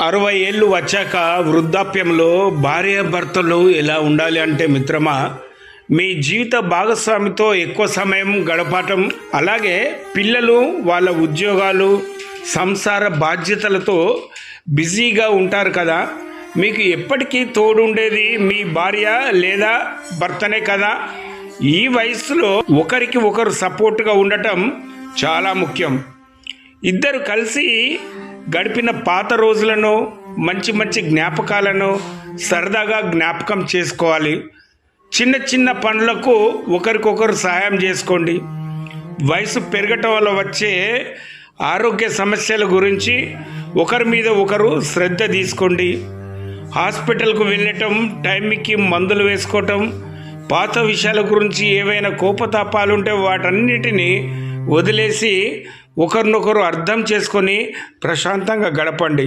60 ఏళ్ళు వచ్చాక వృద్ధాప్యంలో భార్యాభర్తలు ఎలా ఉండాలి అంటే మిత్రమా, మీ జీవిత భాగస్వామితో ఎక్కువ సమయం గడపటం, అలాగే పిల్లలు వాళ్ళ ఉద్యోగాలు సంసార బాధ్యతలతో బిజీగా ఉంటారు కదా. మీకు ఎప్పటికీ తోడుండేది మీ భార్య లేదా భర్తనే కదా. ఈ వయసులో ఒకరికి ఒకరు సపోర్ట్గా ఉండటం చాలా ముఖ్యం. ఇద్దరు కలిసి గడిపిన పాత రోజులను, మంచి మంచి జ్ఞాపకాలను సరదాగా జ్ఞాపకం చేసుకోవాలి. చిన్న చిన్న పనులకు ఒకరికొకరు సహాయం చేసుకోండి. వయసు పెరగటం వల్ల వచ్చే ఆరోగ్య సమస్యల గురించి ఒకరి మీద ఒకరు శ్రద్ధ తీసుకోండి. హాస్పిటల్కు వెళ్ళటం, టైంకి మందులు వేసుకోవటం, పాత విషయాల గురించి ఏవైనా కోపతాపాలుంటే వాటన్నిటినీ వదిలేసి ఒకరినొకరు అర్థం చేసుకొని ప్రశాంతంగా గడపండి.